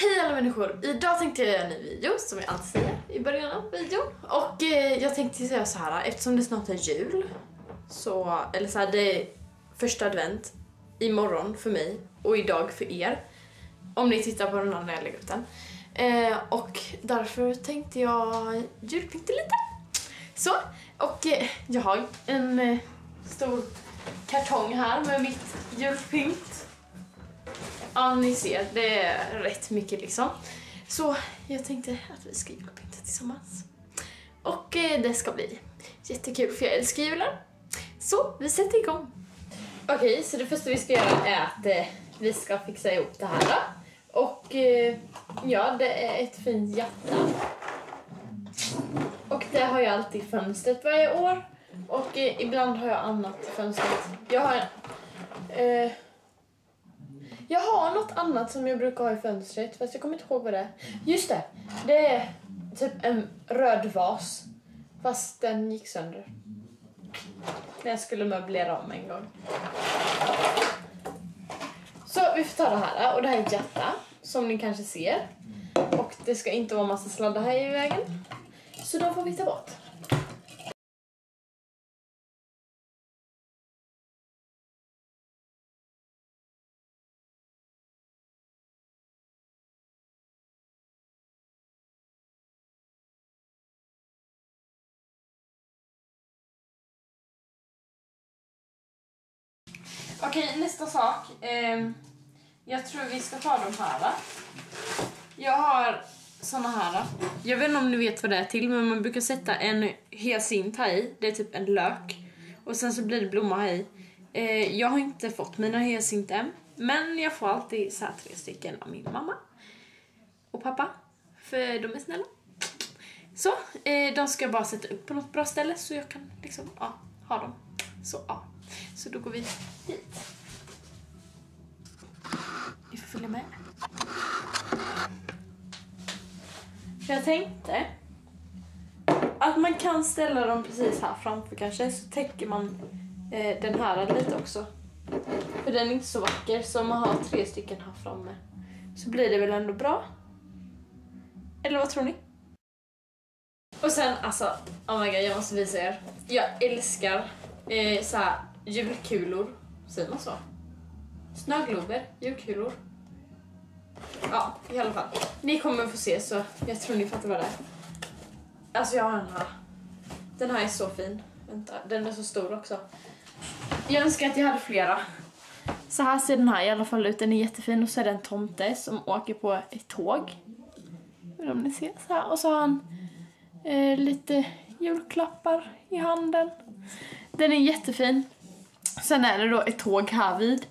Hej alla människor! Idag tänkte jag göra en ny video som jag alltid säger i början av videon. Och jag tänkte säga så här, eftersom det snart är jul så, eller så här, det är första advent imorgon för mig och idag för er. Om ni tittar på den här när jag lägger upp den. Och därför tänkte jag julpynta lite. Så, och jag har en stor kartong här med mitt julpynt. Ja, ni ser, det är rätt mycket liksom. Så jag tänkte att vi ska julpynta tillsammans. Och det ska bli jättekul för jag älskar julen. Så vi sätter igång. Okej, så det första vi ska göra är att vi ska fixa ihop det här då. Och ja, det är ett fint hjärta. Och det har jag alltid i fönstret varje år. Och ibland har jag annat i fönstret. Jag har något annat som jag brukar ha i fönstret, fast jag kommer inte ihåg vad det är. Just det, det är typ en röd vas, fast den gick sönder. När jag skulle möblera om en gång. Så vi får ta det här, och det här är ett hjärta, som ni kanske ser. Och det ska inte vara massa sladdar här i vägen. Så då får vi ta bort. Okej, nästa sak. Jag tror vi ska ta de här. Jag har såna här. Jag vet inte om ni vet vad det är till, men man brukar sätta en hyacint här i. Det är typ en lök. Och sen så blir det blomma här i. Jag har inte fått mina hyacint än, men jag får alltid så här 3 stycken av min mamma och pappa. För de är snälla. Så, de ska jag bara sätta upp på något bra ställe så jag kan liksom, ha dem. Så, Så då går vi hit. Ni får följa med. Jag tänkte att man kan ställa dem precis här framför kanske, så täcker man den här lite också. För den är inte så vacker, så om man har 3 stycken här framme så blir det väl ändå bra. Eller vad tror ni? Och sen, alltså, oh my god, jag måste visa er. Jag älskar så här julkulor, säger man så? Snöglober, julkulor. Ja, i alla fall. Ni kommer få se, så jag tror ni fattar vad det är. Alltså jag har den här. Den här är så fin. Vänta, den är så stor också. Jag önskar att jag hade flera. Så här ser den här i alla fall ut. Den är jättefin, och så är det en tomte som åker på ett tåg. Om ni ser så här. Och så har han lite julklappar i handen. Den är jättefin. Sen är det då ett tåg här vid.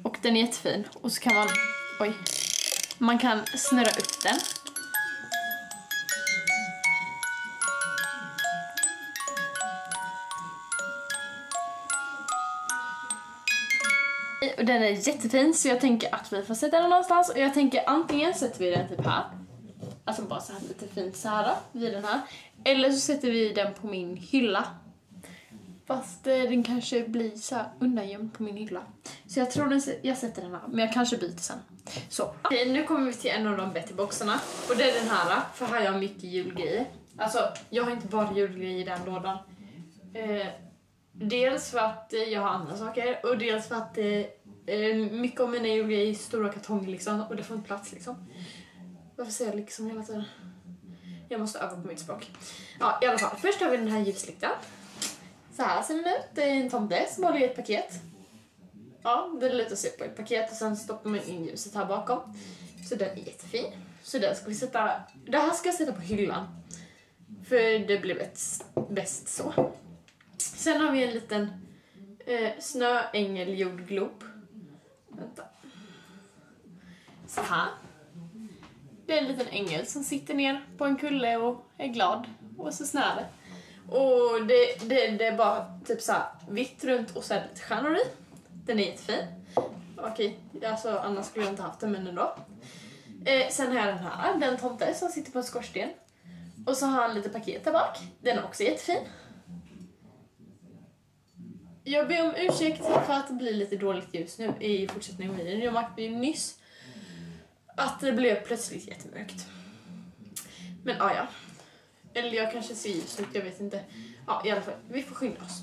Och den är jättefin. Och så kan man, man kan snurra upp den. Och den är jättefin, så jag tänker att vi får sätta den någonstans. Och jag tänker antingen sätter vi den typ här. Alltså bara så här lite fint så här vid den här. Eller så sätter vi den på min hylla. Fast den kanske blir så här undangömd på min hylla. Så jag tror jag sätter den här. Men jag kanske byter sen. Så. Okej, nu kommer vi till en av de bättre boxarna. Och det är den här. För här har jag mycket julgrejer. Alltså, jag har inte bara julgrejer i den lådan. Dels för att jag har andra saker. Och dels för att mycket av mina julgrejer är stora kartonger liksom. Och det får inte plats liksom. Varför säger jag liksom hela tiden? Jag måste öva på mitt språk. Ja, i alla fall. Först har vi den här ljuslyktan. Så här ser den ut. Det är en tomte som håller i ett paket. Ja, det är lite att se på ett paket. Och sen stoppar man in ljuset här bakom. Så den är jättefin. Så den ska vi sätta. Det här ska jag sätta på hyllan. För det blir bäst så. Sen har vi en liten snöängel jordglob. Vänta. Så här. Det är en liten ängel som sitter ner på en kulle och är glad. Och så snär det. Och det är bara typ så här vitt runt och så är det lite stjärnor i. Den är jättefin. Okej, alltså annars skulle jag inte haft den, men ändå. Sen har jag den här, den tomte som sitter på en skorsten. Och så har han lite paket där bak. Den är också jättefin. Jag ber om ursäkt för att det blir lite dåligt ljus nu i fortsättningen av videon. Jag märkte ju nyss att det blev plötsligt jättemörkt. Men ja. Eller jag kanske ser ljus ut, jag vet inte. Ja, i alla fall, vi får skynda oss.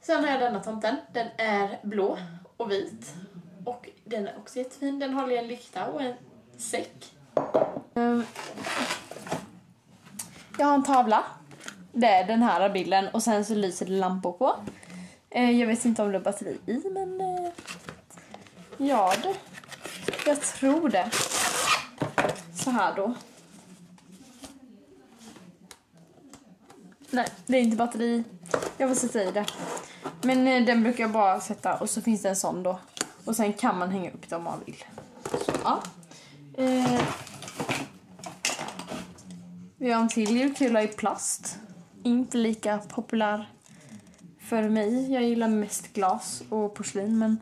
Sen har jag denna tomten. Den är blå och vit. Och den är också jättefin. Den håller i en lykta och en säck. Jag har en tavla. Det är den här bilden. Och sen så lyser det lampor på. Jag vet inte om det är batteri i, men... ja, jag tror det. Så här då. Nej, det är inte batteri. Jag får sätta i det. Men den brukar jag bara sätta. Och så finns det en sån då. Och sen kan man hänga upp det om man vill. Så, ja. Vi har en till julkula i plast. Inte lika populär för mig. Jag gillar mest glas och porslin. Men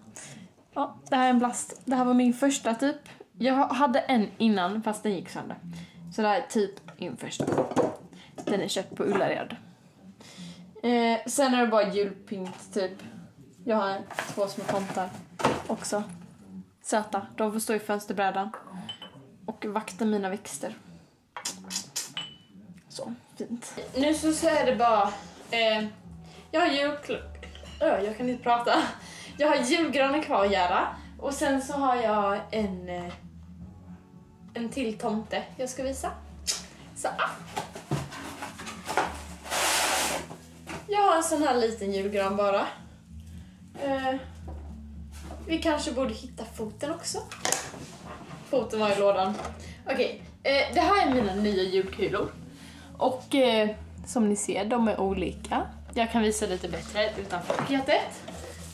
ja, det här är en plast. Det här var min första typ. Jag hade en innan fast den gick sönder. Så det här är typ min första. Den är köpt på Ullared. Sen är det bara julpynt typ. Jag har 2 små tomtar också. Söta. De får stå i fönsterbrädan. Och vakta mina växter. Så, fint. Nu så är det bara... jag har jag kan inte prata. Jag har julgranen kvar att göra. Och sen så har jag en till tomte jag ska visa. Så, jag har en sån här liten julgran bara. Vi kanske borde hitta foten också. Foten var i lådan. Okej, det här är mina nya julkulor. Och som ni ser, de är olika. Jag kan visa lite bättre utanför paketet.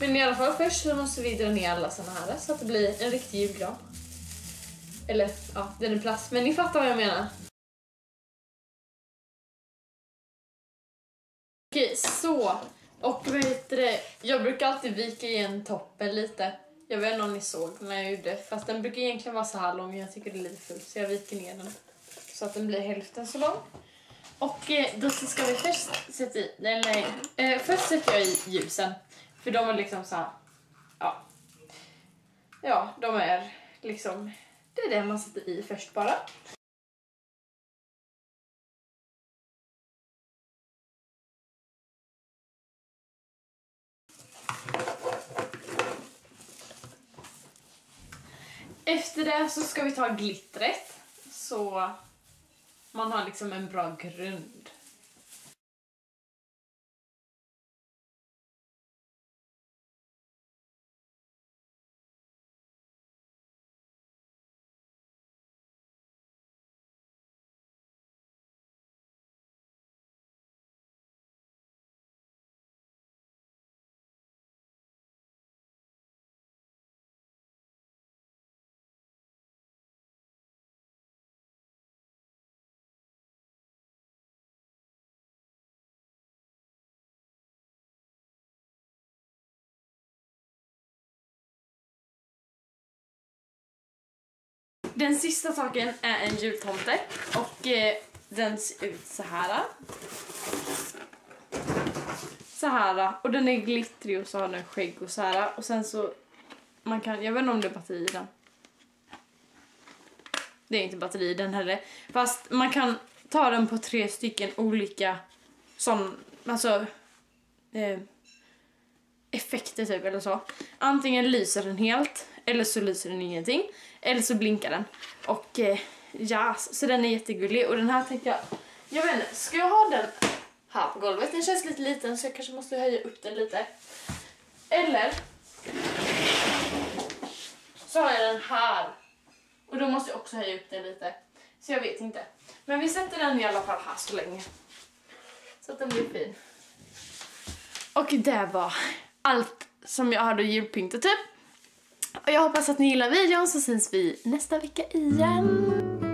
Men i alla fall först så måste vi dra ner alla såna här så att det blir en riktig julgran. Eller, ja, den är plast. Men ni fattar vad jag menar. Okej, så. Och vad heter det? Jag brukar alltid vika igen toppen lite. Jag vet inte om ni såg när jag gjorde. Fast den brukar egentligen vara så här lång. Jag tycker det är lite fullt så jag viker ner den. Så att den blir hälften så lång. Och då ska vi först sätta i... Nej. Först sätter jag i ljusen. För de är liksom så här... Ja. Ja, de är liksom... Det är det man sätter i först bara. Efter det så ska vi ta glittret. Så man har liksom en bra grund. Den sista saken är en jultomte och den ser ut så här. Så här, och den är glittrig och så har den skägg och så här. Och sen så, man kan, jag vet inte om det är batteri i den. Det är inte batteri i den heller. Fast man kan ta den på 3 stycken olika alltså effekter typ eller så. Antingen lyser den helt, eller så lyser den ingenting. Eller så blinkar den. Och ja, så den är jättegullig. Och den här tänker jag vet inte, ska jag ha den här på golvet? Den känns lite liten så jag kanske måste höja upp den lite. Eller så har jag den här. Och då måste jag också höja upp den lite. Så jag vet inte. Men vi sätter den i alla fall här så länge. Så att den blir fin. Och det var allt som jag hade julpyntat typ. Och jag hoppas att ni gillar videon så syns vi nästa vecka igen.